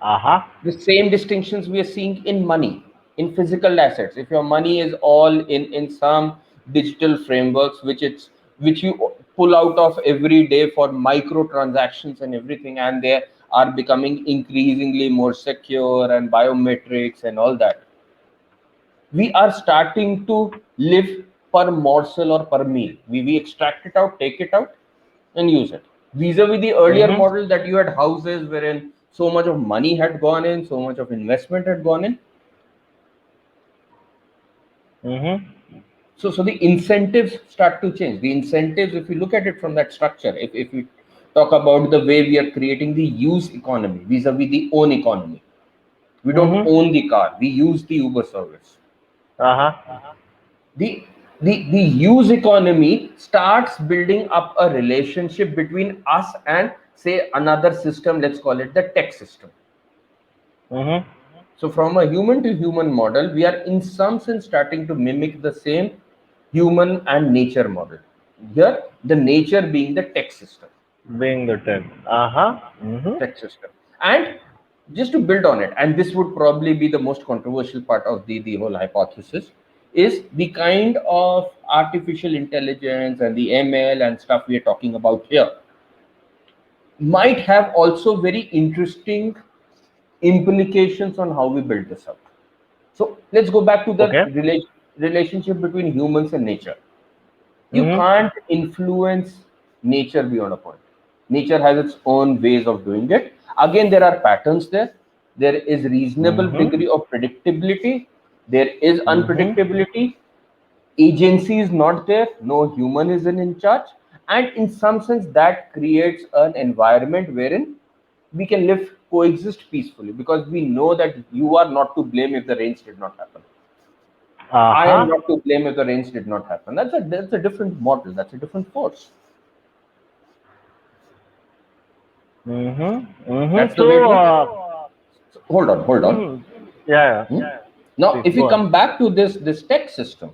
Uh-huh. The same distinctions we are seeing in money, in physical assets. If your money is all in some digital frameworks, which you pull out of every day for micro transactions and everything, and they are becoming increasingly more secure and biometrics and all that, we are starting to live per morsel or per meal. We extract it out, take it out, and use it. Vis-a-vis the earlier Mhm. model that you had houses wherein so much of money had gone in, so much of investment had gone in. Mhm. So the incentives start to change. The incentives, if you look at it from that structure, if we talk about the way we are creating the use economy vis-a-vis the own economy, we don't Mhm. own the car, we use the Uber service. Uh-huh. The use economy starts building up a relationship between us and say another system, let's call it the tech system. Mhm. So from a human to human model, we are in some sense starting to mimic the same human and nature model. Here, the nature being the tech system. Being the 10th. Uh-huh. Mhm. Tech system. And just to build on it, and this would probably be the most controversial part of the whole hypothesis, is the kind of artificial intelligence and the ML and stuff we are talking about here might have also very interesting implications on how we build this up. So let's go back to the Okay. relationship between humans and nature. You Mhm. can't influence nature beyond a point. Nature has its own ways of doing it. Again, there are patterns there. There is reasonable Mhm. degree of predictability. There is Mhm. unpredictability. Agency is not there. No human is in charge. And in some sense, that creates an environment wherein we can live, coexist peacefully, because we know that you are not to blame if the rains did not happen. I am Uh-huh. not to blame if the rains did not happen. That's a different model. That's a different force. Mhm. Mhm. That's the way it So, works. So, hold on, hold on. mhm. Yeah, Hmm? yeah. Now, Please if we go on. come back to this tech system,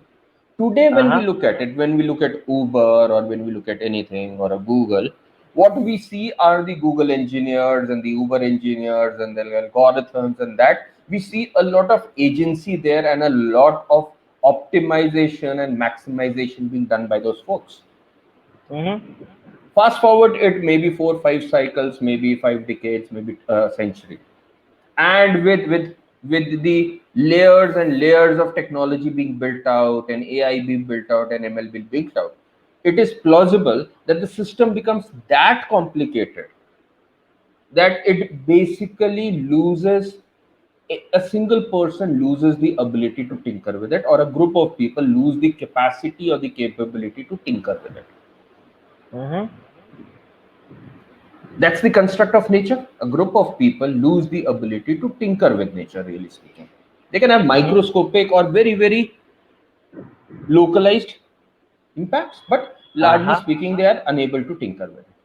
today when we Uh-huh. look at it, when we look at Uber or when we look at anything or a Google, what we see are the Google engineers and the Uber engineers and the algorithms and that we see a lot of agency there and a lot of optimization and maximization being done by those folks. Mhm. Fast forward it maybe 4 5 cycles, maybe 5 decades, maybe a century, and with the layers and layers of technology being built out and AI being built out and ML being built out, it is plausible that the system becomes that complicated that it basically loses a single person loses the ability to tinker with it, or a group of people lose the capacity or the capability to tinker with it. Mhm. That's the construct of nature. A group of people lose the ability to tinker with nature, really speaking. They can have Mhm. microscopic or very, very localized impacts, but largely Uh-huh. speaking, they are unable to tinker with it.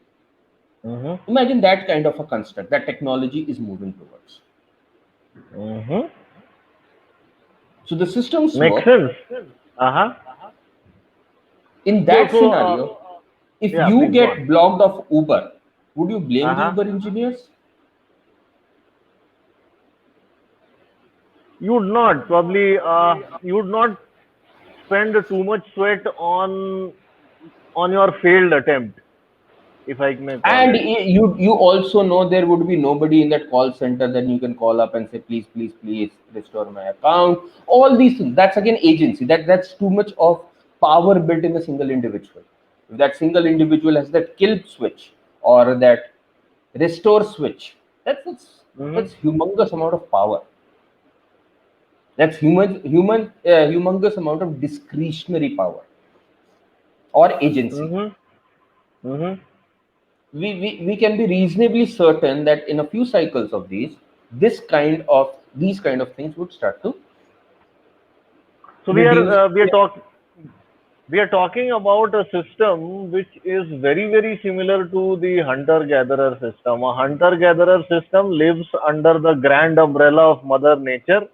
Mhm. Imagine that kind of a construct that technology is moving towards. Mhm. So the systems Makes work sense. Uh-huh. in So, that scenario. If yeah, you please go on. get blocked off Uber, would you blame the Uh-huh. Uber engineers? You would not probably you would not spend too much sweat on your failed attempt, if I may call And it. you also know there would be nobody in that call center that you can call up and say please please please restore my account. All these things, that's again agency. That's too much of power built in a single individual. If that single individual has that kill switch or that restore switch, that's Mhm. that's humongous amount of power. That's humongous amount of discretionary power or agency. Mhm. Mhm. We can be reasonably certain that in a few cycles of these kind of things would start to So reduce. we are talking about a system which is very, very similar to the hunter-gatherer system. A hunter-gatherer system lives under the grand umbrella of Mother Nature.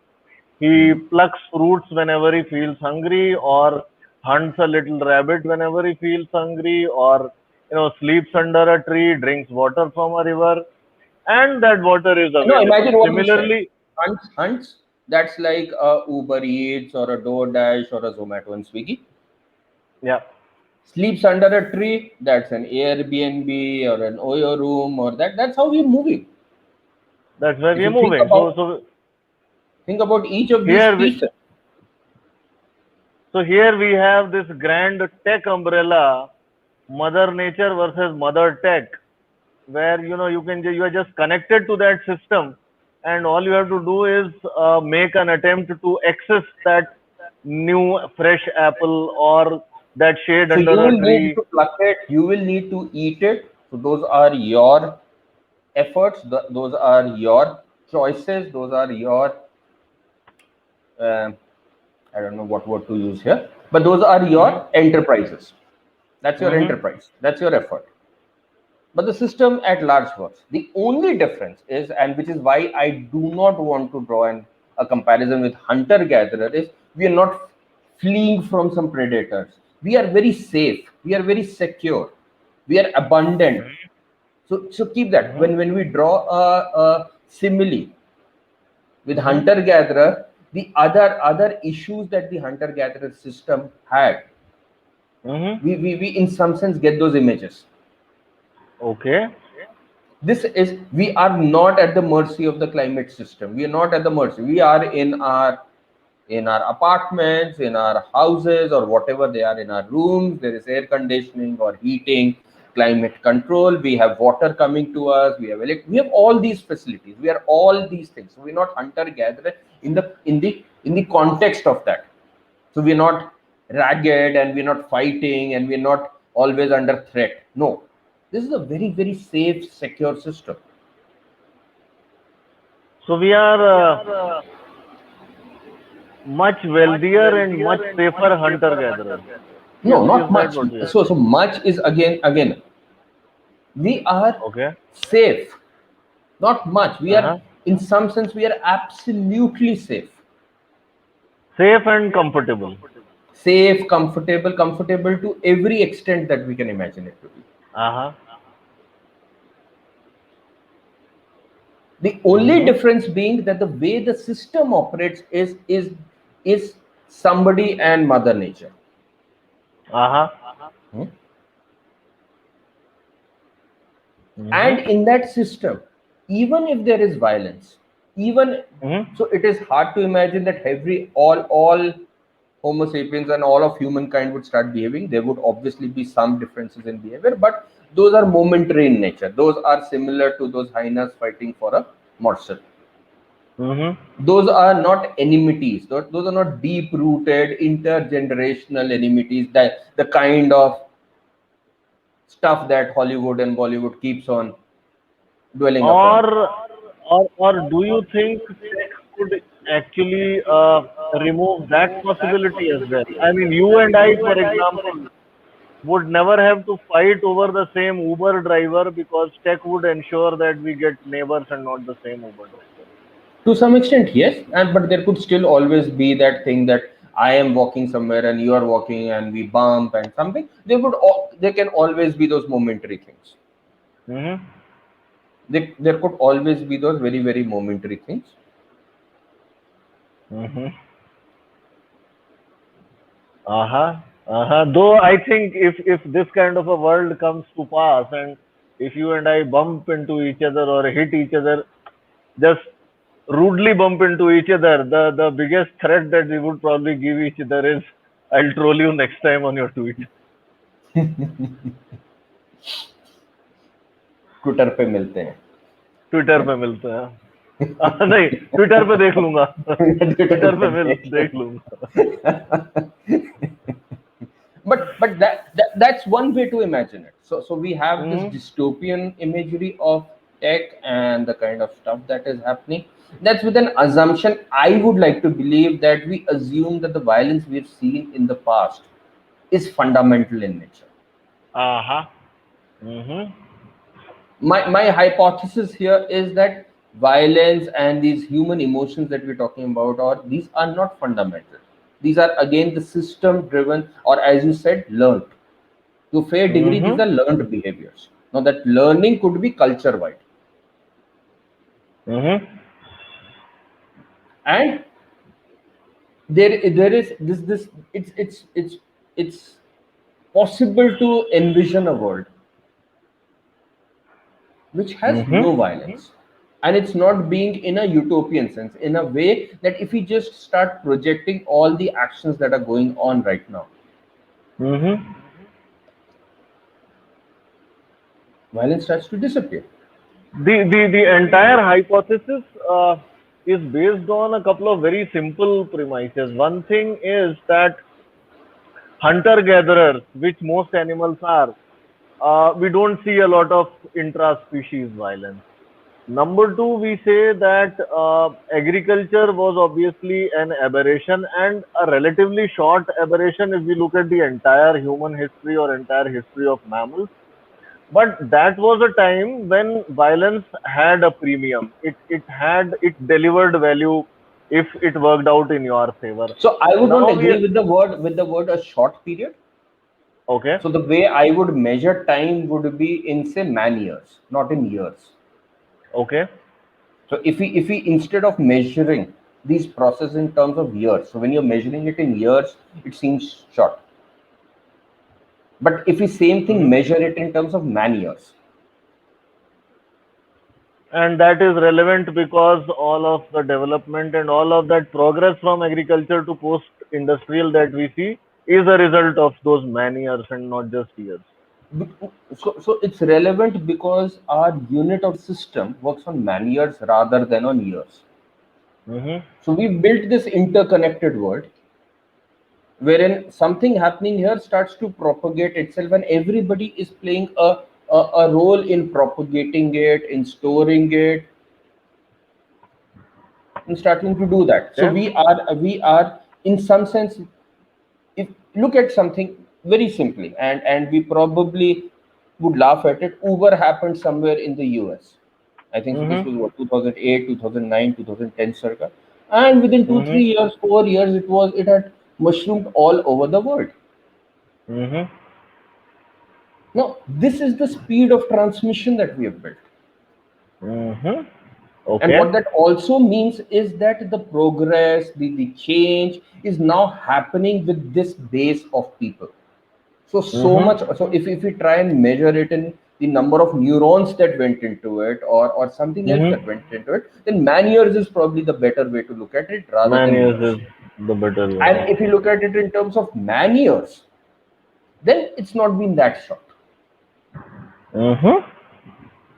He Mhm. plucks fruits whenever he feels hungry, or hunts a little rabbit whenever he feels hungry, or sleeps under a tree, drinks water from a river, and that water is No, available. imagine what you said. Similarly, Hunts. That's like a Uber Eats or a DoorDash or a Zomato and Swiggy. yeah, Sleeps under a tree. That's an Airbnb or an Oyo room or that's how we're moving. that's where If we are you think moving. about So think about each of these here we, pieces. So here we have this grand tech umbrella, Mother Nature versus Mother Tech, where you are just connected to that system, and all you have to do is make an attempt to access that new fresh apple or that shade So you under a will need tree. to pluck it, you will need to eat it. So those are your efforts, those are your choices, those are your uh, I don't know what word to use here, but those are Hmm. your enterprises. That's your Hmm. enterprise. That's your effort. But the system at large works. The only difference is, and which is why I do not want to draw a comparison with hunter gatherer, is we are not fleeing from some predators. We are very safe. We are very secure. We are abundant. So keep that. Hmm. When we draw a simile with Hmm. hunter gatherer, the other issues that the hunter gatherer system had, Hmm. we in some sense get those images. Okay. This is, we are not at the mercy of the climate system. We are not at the mercy. We are in our apartments, in our houses, or whatever they are, in our rooms. There is air conditioning or heating, climate control. We have water coming to us. We have we have all these facilities. We are all these things. So we're not hunter gatherer in the context of that. So we're not ragged, and we're not fighting, and we're not always under threat. No, this is a very, very safe, secure system. So we are much wealthier and much safer hunter gatherers. No, Is not that much. what we are? So much is, again, we are Okay. safe. Not much. We are, Uh-huh. in some sense, we are absolutely safe. Safe and comfortable. Safe, comfortable to every extent that we can imagine it to be. Uh-huh. The only Mm-hmm. difference being that the way the system operates is somebody and Mother Nature. Uh-huh. Hmm? Mm-hmm. And in that system, even if there is violence, even Mm-hmm. so, it is hard to imagine that all Homo sapiens and all of humankind would start behaving. There would obviously be some differences in behavior, but those are momentary in nature. Those are similar to those hyenas fighting for a morsel. Mm-hmm. Those are not enmities. Those are not deep rooted intergenerational enmities, that the kind of stuff that Hollywood and Bollywood keeps on dwelling upon. Or do you think tech could actually remove that possibility as well? I mean, you and I, for example, would never have to fight over the same Uber driver because tech would ensure that we get neighbors and not the same Uber driver. To some extent, yes, and but there could still always be that thing that I am walking somewhere and you are walking and we bump and something. There can always be those momentary things. Mm-hmm. There could always be those very, very momentary things. Mm-hmm. Uh-huh. Uh-huh. Though I think if this kind of a world comes to pass, and if you and I bump into each other or hit each other, just rudely bump into each other, the biggest threat that we would probably give each other is, I'll troll you next time on your tweet. Twitter पे मिलते हैं. Twitter पे मिलते हैं. नहीं, Twitter पे देख लूंगा. ट्विटर ट्विटर पे पे मिल देख देख लूंगा. But that's one way to imagine it. So we have this Hmm. dystopian imagery of tech and the kind of stuff that is happening. That's with an assumption. I would like to believe that we assume that the violence we've seen in the past is fundamental in nature. Uh-huh. Mm-hmm. My hypothesis here is that violence and these human emotions that we're talking about, or these are not fundamental. These are again the system driven, or as you said, learned. To a fair degree, these Mm-hmm. are learned behaviors. Now that learning could be culture wide, Mm-hmm. and there is this it's possible to envision a world which has Mm-hmm. no violence. And it's not being in a utopian sense, in a way that if we just start projecting all the actions that are going on right now, Mm-hmm. violence starts to disappear. The entire hypothesis is based on a couple of very simple premises. One thing is that hunter gatherers, which most animals are, we don't see a lot of intra-species violence. Number two, we say that agriculture was obviously an aberration, and a relatively short aberration if we look at the entire human history or entire history of mammals. But that was a time when violence had a premium. It delivered value if it worked out in your favor. So I would not Now we agree with the word a short period. okay, So the way I would measure time would be in, say, man years, not in years. okay, So if we instead of measuring these processes in terms of years, so when you're measuring it in years, it seems short. But if we same thing hmm, measure it in terms of man years, and that is relevant because all of the development and all of that progress from agriculture to post-industrial that we see is a result of those man years and not just years. so it's relevant because our unit of system works on man years rather than on years. Hmm. So we built this interconnected world wherein something happening here starts to propagate itself, and everybody is playing a role in propagating it, in storing it, in starting to do that. So Okay. we are in some sense, if look at something very simply, and we probably would laugh at it. Uber happened somewhere in the US. I think so this Hmm. was what, 2008, 2009, 2010 circa, and within two Hmm. three years 4 years it had mushroomed all over the world. Hmm. Now this is the speed of transmission that we have built. Hmm. And Okay. what that also means is that the progress, the change is now happening with this base of people. So Hmm. much. So if we try and measure it in the number of neurons that went into it, or something else that Hmm. went into it, then man years is probably the better way to look at it rather Man than years years. is the better way. And if you look at it in terms of man years, then it's not been that short. Hmm.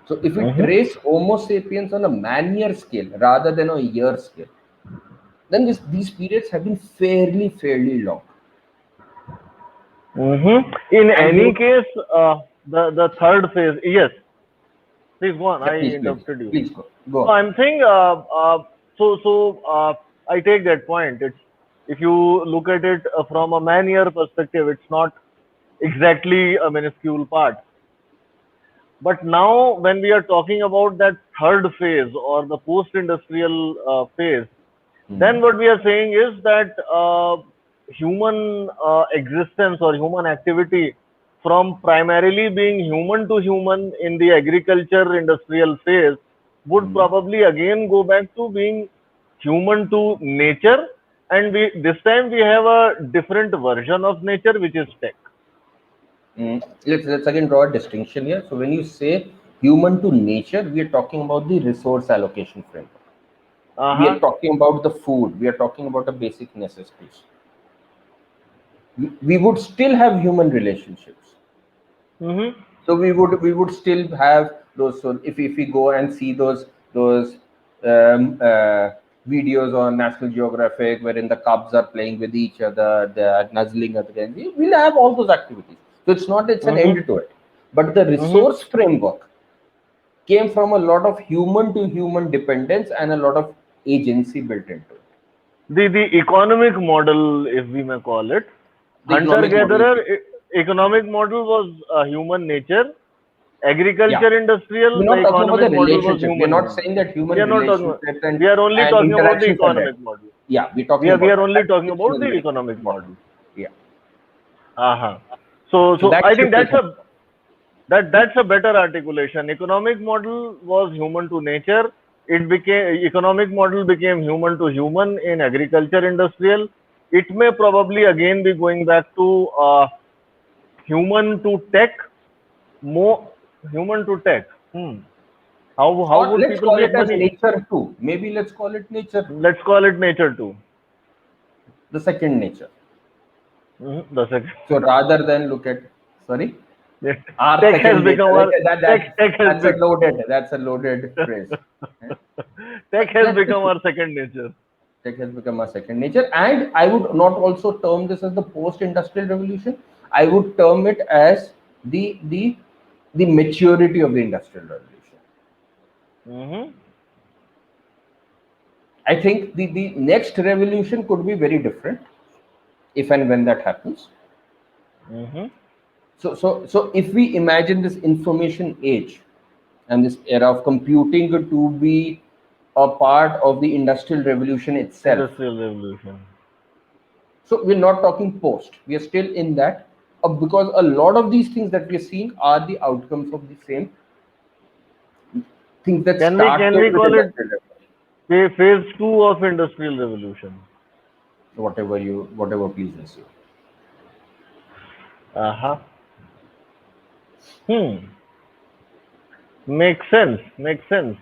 So if we Hmm. trace Homo sapiens on a man year scale rather than a year scale, then these periods have been fairly long. In And we any would, case, the third phase. Yes, please go on. yeah, I please, interrupted you. please go So on. I'm saying, I take that point. It's if you look at it from a man-year perspective, it's not exactly a minuscule part. But now, when we are talking about that third phase or the post-industrial phase, Hmm. then what we are saying is that human existence or human activity from primarily being human to human in the agriculture industrial phase would Hmm. probably again go back to being human to nature, and we this time we have a different version of nature, which is tech. Let's again draw a distinction here. So when you say human to nature, we are talking about the resource allocation framework. We Uh-huh. are talking about the food. We are talking about the basic necessities. We would still have human relationships. Mm-hmm. So we would still have those. So if we go and see those um, uh, videos on National Geographic wherein the cubs are playing with each other, they are nuzzling at the end, we'll have all those activities. So it's an Mm-hmm. end to it. But the Mm-hmm. resource framework came from a lot of human to human dependence and a lot of agency built into it. The economic model, if we may call it, The hunter economic model, gatherer economic model was human nature. yeah. Agriculture industrial, We're the not talking about economic the model was relationship. We're human not model. saying that We human are not talking about, relationships and, we are only and talking about the interactions are dead. economic model. Yeah, we're talking We about are that. only That talking fits about the within the economic economic model. model. Yeah. Uh-huh. So So that I think shift is happening. that's a better articulation. Economic model was human to nature. It became economic model became human to human in agriculture industrial. It may probably again be going back to human to tech, more human to tech. Hmm. How Or would let's people call make it as money? nature too. Maybe let's call it nature, Let's call it nature too. the second nature. The second. So rather than look at, sorry, Yeah. our Tech has second nature, become like our tech has that's a loaded phrase. Eh? tech But has that's the become truth. our second nature. Tech has become our second nature, and I would not also term this as the post-industrial revolution. I would term it as the maturity of the industrial revolution. Mm-hmm. I think the next revolution could be very different if and when that happens. Mm-hmm. So if we imagine this information age and this era of computing to be a part of the industrial revolution itself, Industrial revolution. so we're not talking post, we are still in that, because a lot of these things that we're seeing are the outcomes of the same things that Can we started with call it industrial revolution. phase two of industrial revolution? Whatever pleases you. Uh-huh. Hmm. Makes sense. Makes sense.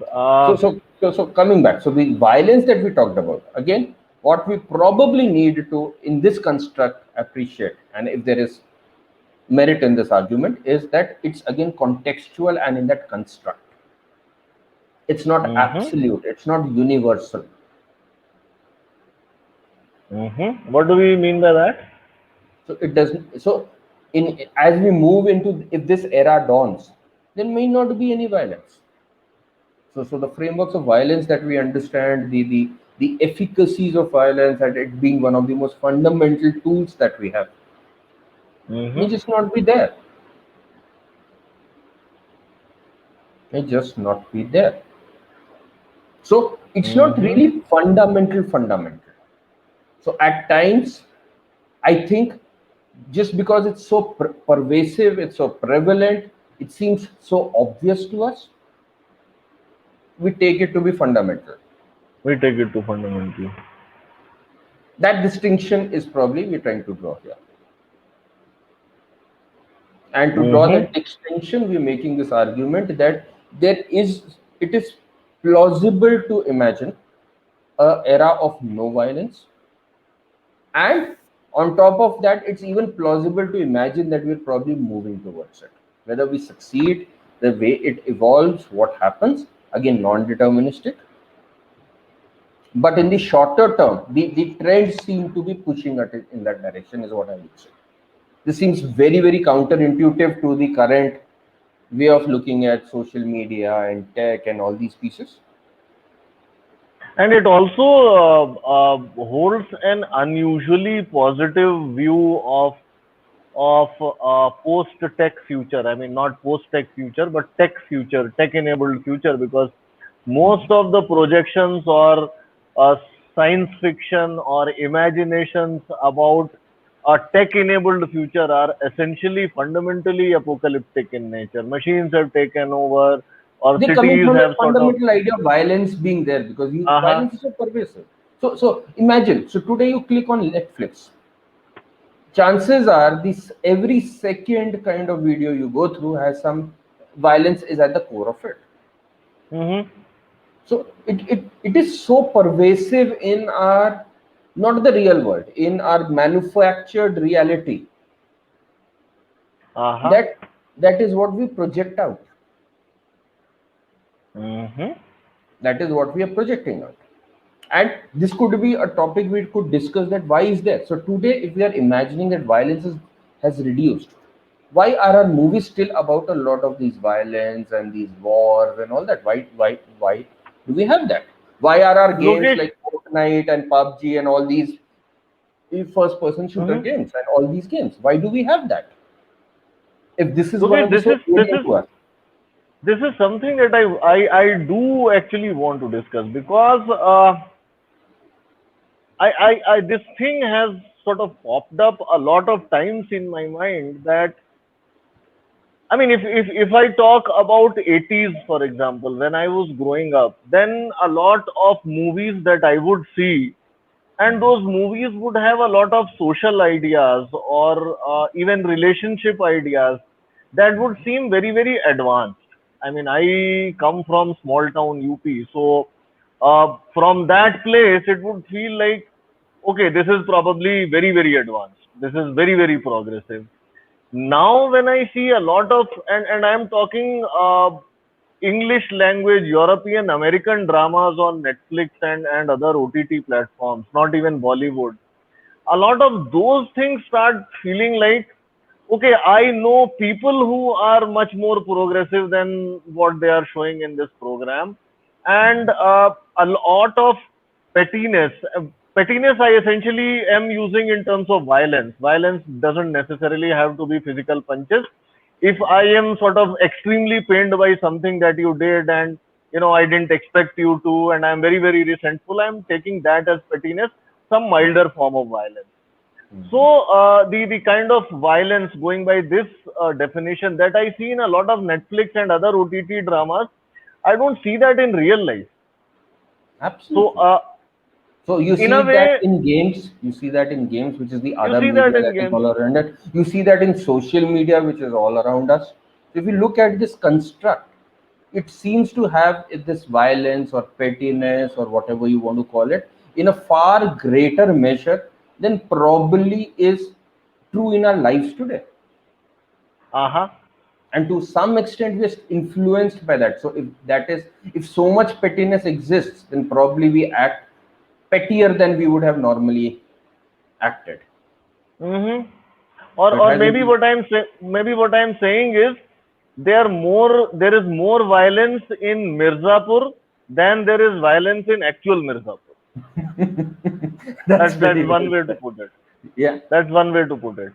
So coming back, so the violence that we talked about, again, what we probably need to in this construct appreciate, and if there is merit in this argument, is that it's again contextual and in that construct. It's not Mm-hmm. absolute, it's not universal. Mm-hmm. What do we mean by that? So it doesn't, so in as we move into, if this era dawns, there may not be any violence. So the frameworks of violence that we understand, the efficacies of violence, and it being one of the most fundamental tools that we have, may Mm-hmm. just not be there. May just not be there. So it's not Mm-hmm. really fundamental. So at times, I think just because it's so pervasive, it's so prevalent, it seems so obvious to us, we take it to be fundamental. We take it to fundamental. That distinction is probably we're trying to draw here. And to draw Mm-hmm. that distinction, we're making this argument that it is plausible to imagine a era of no violence, and on top of that, it's even plausible to imagine that we're probably moving towards it. Whether we succeed, the way it evolves, what happens, again, non-deterministic. But in the shorter term, the trends seem to be pushing at it in that direction, is what I would say. This seems very, very counterintuitive to the current way of looking at social media and tech and all these pieces. And it also holds an unusually positive view of post-tech future. I mean, not post-tech future, but tech future, tech-enabled future, because most of the projections or science fiction or imaginations about a tech-enabled future are essentially fundamentally apocalyptic in nature. Machines have taken over, or They're coming cities from that have sort of. fundamental idea of violence being there, because Uh-huh. violence is so pervasive. So imagine, so today you click on Netflix, chances are this every second kind of video you go through has some violence is at the core of it. Mm-hmm. So it is so pervasive in our, not the real world, in our manufactured reality, Uh-huh. that that is what we project out. Mm-hmm. That is what we are projecting out. And this could be a topic we could discuss, that why is there. So today, if we are imagining that has reduced, why are our movies still about a lot of these violence and these wars and all that? Why do we have that? Why are our games Lokesh. like Fortnite and PUBG and all these first person shooter Mm-hmm. games and all these games, why do we have that, if this is going Lokesh, to be this so is this alien is to us? this is something that I do actually want to discuss, because this thing has sort of popped up a lot of times in my mind. That, I mean, if I talk about 80s, for example, when I was growing up, then a lot of movies that I would see, and those movies would have a lot of social ideas or even relationship ideas that would seem very, very advanced. I mean, I come from small town UP, so from that place, it would feel like, okay, this is probably very, very advanced. This is very, very progressive. Now, when I see a lot of, and I'm talking English language, European, American dramas on Netflix and other OTT platforms, not even Bollywood, a lot of those things start feeling like, okay, I know people who are much more progressive than what they are showing in this program, and a lot of pettiness. Pettiness, I essentially am using in terms of violence. Violence doesn't necessarily have to be physical punches. If I am sort of extremely pained by something that you did, and I didn't expect you to, and I'm very, very resentful, I'm taking that as pettiness, some milder form of violence. So the kind of violence, going by this definition, that I see in a lot of Netflix and other OTT dramas, I don't see that in real life. So Absolutely. So you in see a that way, in games, which is the you other see media that in that is games. all around it. You see that in social media, which is all around us. So if you look at this construct, it seems to have this violence or pettiness or whatever you want to call it in a far greater measure than probably is true in our lives today. Uh-huh. And to some extent, we're influenced by that. So if so much pettiness exists, then probably we act pettier than we would have normally acted. Hmm. So it Or has maybe its what I'm saying is, there is more violence in Mirzapur than there is violence in actual Mirzapur. that's That's very one well way to said. put it. Yeah. That's one way to put it.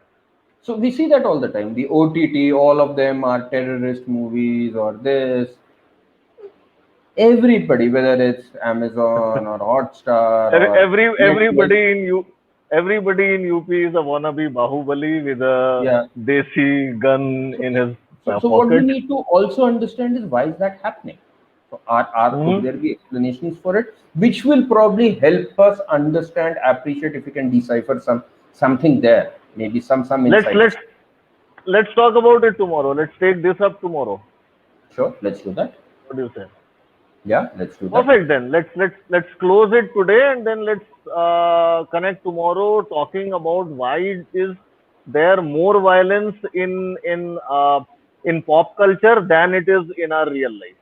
So we see that all the time. The OTT, all of them are terrorist movies or this. Everybody, whether it's Amazon or Hotstar Every or Netflix, everybody in UP is a wannabe Bahubali with a yeah. desi gun So, in his so what we pocket. need to also understand is why is that happening. So could Hmm. there be explanations for it, which will probably help us understand, appreciate if we can decipher something there, maybe some Let's let's insights. let's talk about it tomorrow. Let's take this up tomorrow. Sure, let's do that. What do you say? Yeah, let's do that. Perfect then. Let's close it today, and then let's connect tomorrow, talking about why is there more violence in pop culture than it is in our real life.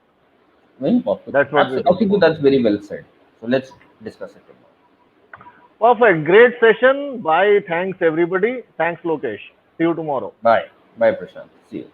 When possible. That's what we Absolutely. I talk think about. that's very well said. So let's discuss it tomorrow. Perfect. Great session. Bye. Thanks everybody. Thanks Lokesh. See you tomorrow. Bye. Bye, Prashant. See you.